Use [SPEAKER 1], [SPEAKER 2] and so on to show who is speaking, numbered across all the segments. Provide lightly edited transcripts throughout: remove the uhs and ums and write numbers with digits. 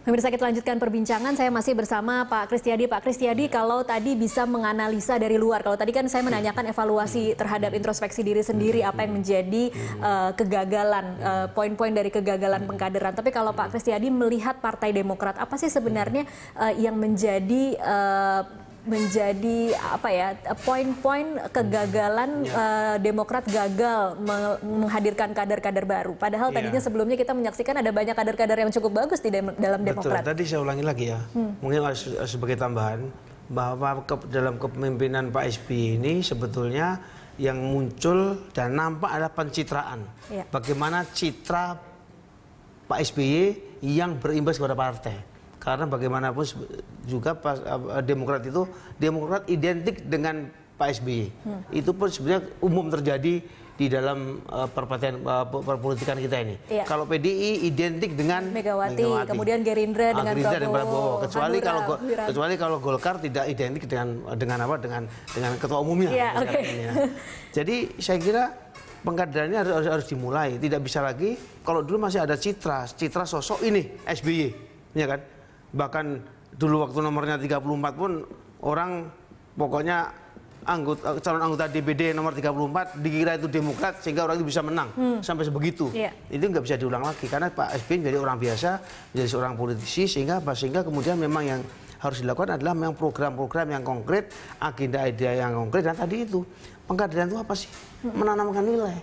[SPEAKER 1] Pemirsa, kita lanjutkan perbincangan. Saya masih bersama Pak Kristiadi. Pak Kristiadi, kalau tadi bisa menganalisa dari luar, kalau tadi kan saya menanyakan evaluasi terhadap introspeksi diri sendiri, apa yang menjadi kegagalan, poin-poin dari kegagalan pengkaderan. Tapi kalau Pak Kristiadi melihat Partai Demokrat, apa sih sebenarnya yang menjadi apa ya, poin-poin kegagalan Demokrat gagal menghadirkan kader-kader baru. Padahal tadinya sebelumnya kita menyaksikan ada banyak kader-kader yang cukup bagus di dalam Demokrat.
[SPEAKER 2] Betul, tadi saya ulangi lagi ya, mungkin sebagai tambahan, bahwa dalam kepemimpinan Pak SBY ini sebetulnya yang muncul dan nampak adalah pencitraan. Bagaimana citra Pak SBY yang berimbas kepada partai. Karena bagaimanapun juga Demokrat identik dengan Pak SBY. Itu pun sebenarnya umum terjadi di dalam perpolitikan kita ini. Kalau PDI identik dengan
[SPEAKER 1] Megawati. Kemudian Gerindra dengan Prabowo.
[SPEAKER 2] Kecuali kalau Golkar tidak identik dengan ketua umumnya. Jadi saya kira pengkaderannya harus dimulai. Tidak bisa lagi kalau dulu masih ada citra sosok ini SBY, ya kan? Bahkan dulu waktu nomornya 34 pun orang pokoknya calon anggota DPD nomor 34 dikira itu Demokrat sehingga orang itu bisa menang sampai sebegitu. Itu nggak bisa diulang lagi karena Pak SBY menjadi orang biasa, menjadi seorang politisi sehingga kemudian memang yang harus dilakukan adalah memang program-program yang konkret, agenda-agenda yang konkret, dan tadi itu pengkaderan itu apa sih? Menanamkan nilai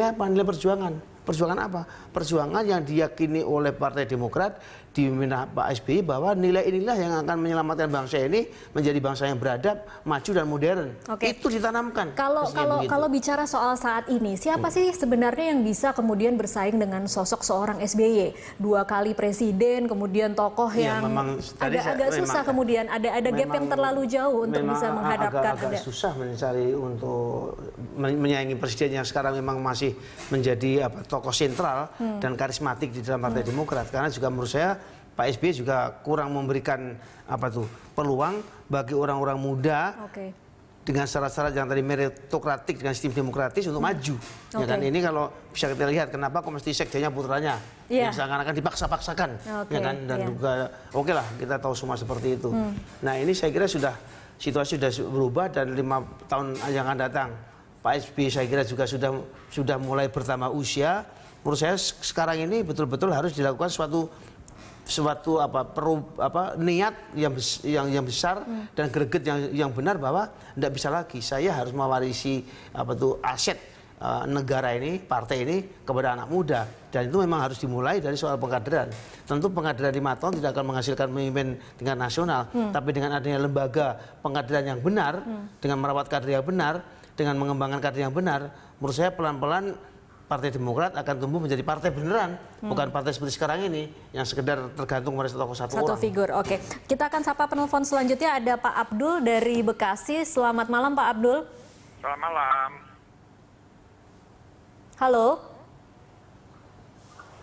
[SPEAKER 2] apa? Nilai perjuangan. Perjuangan apa? Perjuangan yang diyakini oleh Partai Demokrat di Pak SBY bahwa nilai inilah yang akan menyelamatkan bangsa ini menjadi bangsa yang beradab, maju dan modern. Itu ditanamkan.
[SPEAKER 1] Kalau bicara soal saat ini, siapa sih sebenarnya yang bisa kemudian bersaing dengan sosok seorang SBY? 2 kali presiden, kemudian tokoh yang agak susah, kemudian ada gap yang terlalu jauh untuk bisa menghadapkan.
[SPEAKER 2] Agak susah mencari untuk menyaingi presiden yang sekarang memang masih menjadi tokoh sentral dan karismatik di dalam Partai Demokrat, karena juga menurut saya Pak SBY juga kurang memberikan peluang bagi orang-orang muda dengan syarat-syarat yang tadi meritokratik dengan sistem demokratis untuk maju. Ya kan, ini kalau bisa kita lihat kenapa kok mesti sekjennya putranya yang seakan-akan dipaksa-paksakan, ya kan, dan juga lah kita tahu semua seperti itu. Nah, ini saya kira situasi sudah berubah dan 5 tahun yang akan datang Pak SBY saya kira juga sudah mulai bertambah usia. Menurut saya sekarang ini betul-betul harus dilakukan suatu niat yang besar dan greget yang benar bahwa tidak bisa lagi saya harus mewarisi aset negara ini, partai ini kepada anak muda, dan itu memang harus dimulai dari soal pengkaderan. Tentu pengkaderan 5 tahun tidak akan menghasilkan pemimpin tingkat nasional, tapi dengan adanya lembaga pengkaderan yang benar, dengan merawat kader yang benar, dengan mengembangkan kader yang benar, menurut saya pelan-pelan Partai Demokrat akan tumbuh menjadi partai beneran, bukan partai seperti sekarang ini yang sekedar tergantung pada satu orang.
[SPEAKER 1] Figur. Oke, kita akan sapa penelpon selanjutnya, ada Pak Abdul dari Bekasi. Selamat malam Pak Abdul.
[SPEAKER 3] Selamat malam.
[SPEAKER 1] Halo.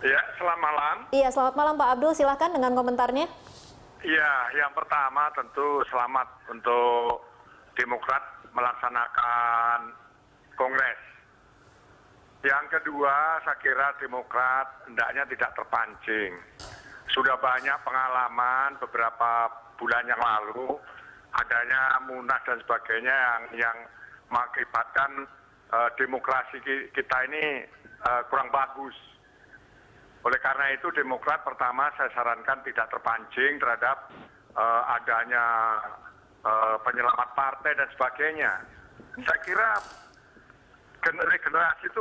[SPEAKER 3] Ya, selamat malam.
[SPEAKER 1] Iya, selamat malam Pak Abdul. Silahkan dengan komentarnya.
[SPEAKER 3] Iya, yang pertama tentu selamat untuk Demokrat melaksanakan Kongres. Yang kedua, saya kira Demokrat hendaknya tidak terpancing. Sudah banyak pengalaman beberapa bulan yang lalu adanya Munas dan sebagainya yang mengakibatkan demokrasi kita ini kurang bagus. Oleh karena itu Demokrat pertama saya sarankan tidak terpancing terhadap adanya penyelamat partai dan sebagainya. Saya kira regenerasi itu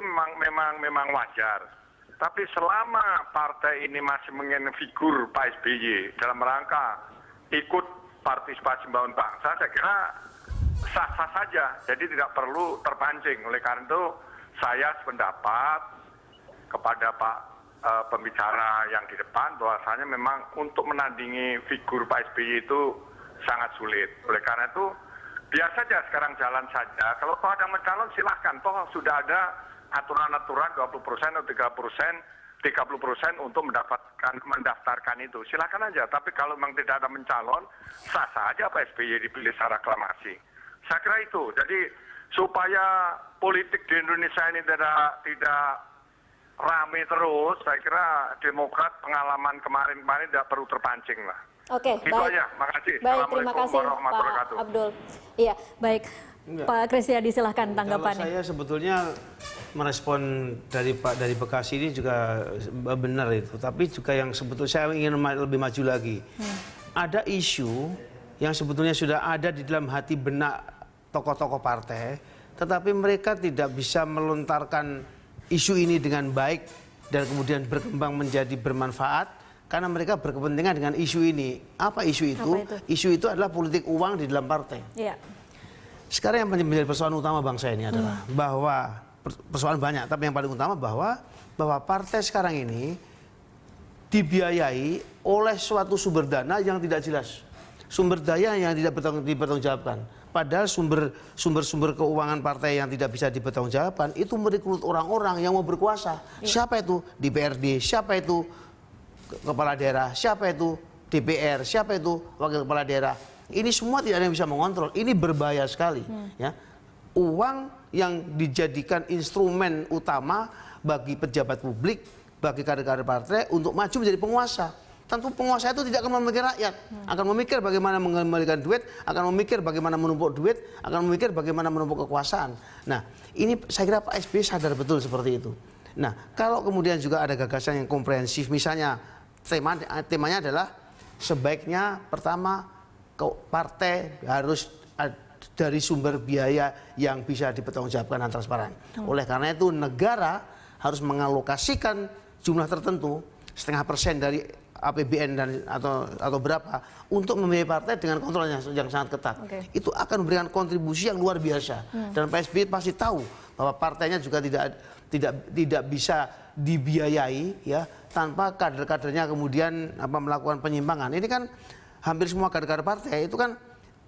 [SPEAKER 3] memang wajar. Tapi selama partai ini masih menginginkan figur Pak SBY dalam rangka ikut partisipasi membangun bangsa, saya kira sah-sah saja. Jadi tidak perlu terpancing. Oleh karena itu saya sependapat kepada Pak pembicara yang di depan bahwasanya memang untuk menandingi figur Pak SBY itu sangat sulit. Oleh karena itu biar saja sekarang jalan saja. Kalau ada mencalon silahkan. Toh sudah ada aturan-aturan 20% atau 30% untuk mendaftarkan itu. Silahkan aja. Tapi kalau memang tidak ada mencalon, sah-sah aja Pak SBY dipilih secara aklamasi. Saya kira itu. Jadi supaya politik di Indonesia ini tidak rame terus, saya kira Demokrat pengalaman kemarin-kemarin tidak perlu terpancing lah.
[SPEAKER 1] Oke,
[SPEAKER 3] gitu
[SPEAKER 1] baik.
[SPEAKER 3] aja. Makasih.
[SPEAKER 1] Baik, terima kasih Pak Abdul. Iya, baik. Enggak. Pak Kristiadi silahkan tanggapannya.
[SPEAKER 2] Kalau saya sebetulnya merespon dari Bekasi ini juga benar itu, tapi juga yang sebetulnya saya ingin lebih maju lagi. Ada isu yang sebetulnya sudah ada di dalam hati benak tokoh-tokoh partai, tetapi mereka tidak bisa melontarkan isu ini dengan baik dan kemudian berkembang menjadi bermanfaat karena mereka berkepentingan dengan isu ini. Apa isu itu? Isu itu adalah politik uang di dalam partai. Iya. Sekarang yang menjadi persoalan utama bangsa ini adalah bahwa persoalan banyak, tapi yang paling utama bahwa partai sekarang ini dibiayai oleh suatu sumber dana yang tidak jelas, sumber daya yang tidak dipertanggungjawabkan. Padahal sumber keuangan partai yang tidak bisa dipertanggungjawabkan itu merekrut orang-orang yang mau berkuasa. Siapa itu? DPRD, siapa itu kepala daerah, siapa itu DPR, siapa itu wakil kepala daerah. Ini semua tidak ada yang bisa mengontrol. Ini berbahaya sekali. Ya. Uang yang dijadikan instrumen utama bagi pejabat publik, bagi kader-kader partai untuk maju menjadi penguasa. Tentu penguasa itu tidak akan memikir rakyat, akan memikir bagaimana mengembalikan duit, akan memikir bagaimana menumpuk duit, akan memikir bagaimana menumpuk kekuasaan. Nah, ini saya kira Pak SBY sadar betul seperti itu. Nah, kalau kemudian juga ada gagasan yang komprehensif, misalnya temanya adalah sebaiknya pertama partai harus dari sumber biaya yang bisa dipertanggungjawabkan dan transparan. Oleh karena itu negara harus mengalokasikan jumlah tertentu 0,5% dari APBN dan atau berapa untuk membiayai partai dengan kontrol yang sangat ketat. Itu akan memberikan kontribusi yang luar biasa. Dan Pak SBY pasti tahu bahwa partainya juga tidak bisa dibiayai ya tanpa kader-kadernya kemudian melakukan penyimpangan. Ini kan hampir semua kader-kader partai itu kan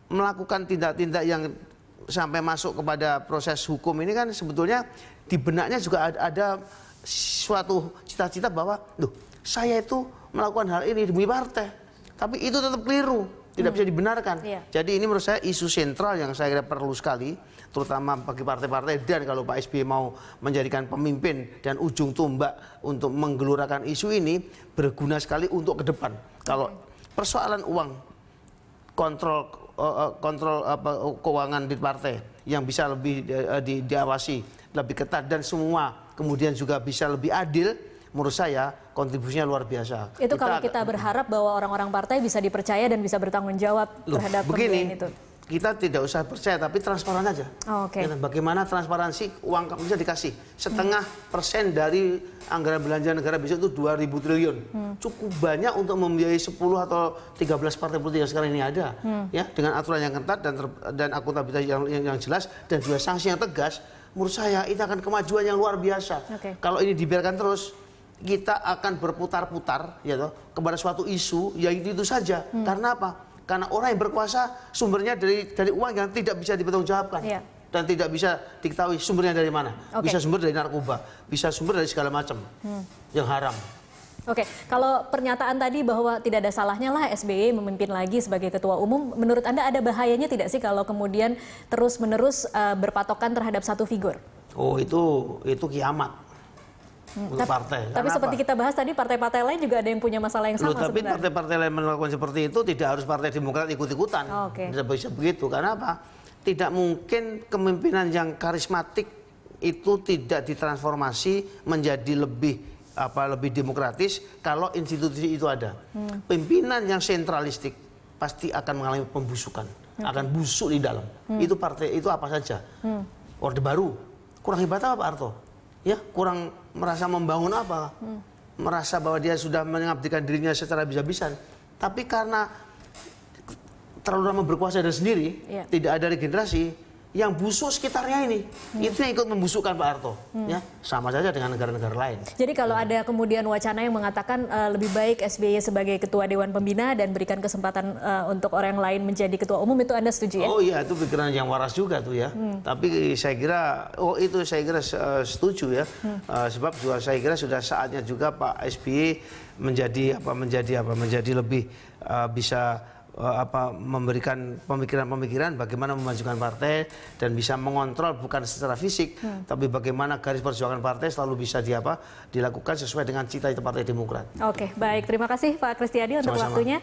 [SPEAKER 2] melakukan tindak-tindak yang sampai masuk kepada proses hukum ini kan sebetulnya di benaknya juga ada suatu cita-cita bahwa loh saya itu melakukan hal ini demi partai, tapi itu tetap keliru, tidak bisa dibenarkan. Jadi ini menurut saya isu sentral yang saya kira perlu sekali, terutama bagi partai-partai dan kalau Pak SBY mau menjadikan pemimpin dan ujung tombak untuk menggelurakan isu ini berguna sekali untuk ke depan. Kalau persoalan uang, kontrol keuangan di partai yang bisa lebih diawasi, lebih ketat dan semua kemudian juga bisa lebih adil, menurut saya kontribusinya luar biasa.
[SPEAKER 1] Itu kalau kita berharap bahwa orang-orang partai bisa dipercaya dan bisa bertanggung jawab terhadap pembiayaan itu.
[SPEAKER 2] Kita tidak usah percaya, tapi transparan aja. Bagaimana transparansi uang bisa dikasih 0,5% dari anggaran belanja negara besok itu 2.000 triliun. Cukup banyak untuk membiayai 10 atau 13 partai politik yang sekarang ini ada. Ya, dengan aturan yang ketat dan akuntabilitas yang jelas dan juga sanksi yang tegas, menurut saya itu akan kemajuan yang luar biasa. Kalau ini dibiarkan terus, kita akan berputar-putar ya toh, kepada suatu isu yang itu saja. Karena apa? Karena orang yang berkuasa sumbernya dari uang yang tidak bisa dipertanggungjawabkan dan tidak bisa diketahui sumbernya dari mana. Bisa sumber dari narkoba, bisa sumber dari segala macam yang haram.
[SPEAKER 1] Kalau pernyataan tadi bahwa tidak ada salahnya lah SBY memimpin lagi sebagai ketua umum, menurut Anda ada bahayanya tidak sih kalau kemudian terus-menerus berpatokan terhadap satu figur?
[SPEAKER 2] Oh, itu kiamat. Untuk partai.
[SPEAKER 1] Tapi seperti kita bahas tadi, partai-partai lain juga ada yang punya masalah yang sama
[SPEAKER 2] tapi
[SPEAKER 1] sebenarnya.
[SPEAKER 2] Partai-partai lain melakukan seperti itu tidak harus Partai Demokrat ikut-ikutan. Tidak bisa begitu. Karena apa? Tidak mungkin kepemimpinan yang karismatik itu tidak ditransformasi menjadi lebih demokratis kalau institusi itu ada. Pimpinan yang sentralistik pasti akan mengalami pembusukan, akan busuk di dalam. Itu partai itu apa saja. Orde Baru kurang hebat apa Pak Harto? Ya, kurang merasa membangun apa, merasa bahwa dia sudah mengabdikan dirinya secara bisa-bisan, tapi karena terlalu lama berkuasa dan sendiri, tidak ada regenerasi, yang busuk sekitarnya ini, itu yang ikut membusukkan Pak Harto. Ya, sama saja dengan negara-negara lain.
[SPEAKER 1] Jadi kalau ada kemudian wacana yang mengatakan lebih baik SBY sebagai ketua Dewan Pembina dan berikan kesempatan untuk orang lain menjadi ketua umum, itu Anda setuju ya?
[SPEAKER 2] Oh iya, itu pikiran yang waras juga tuh ya. Tapi saya kira, setuju ya. Sebab juga saya kira sudah saatnya juga Pak SBY menjadi lebih bisa memberikan pemikiran-pemikiran bagaimana memajukan partai dan bisa mengontrol bukan secara fisik, tapi bagaimana garis perjuangan partai selalu bisa dilakukan sesuai dengan cita-cita Partai Demokrat.
[SPEAKER 1] Oke, baik. Terima kasih Pak Kristiadi untuk waktunya.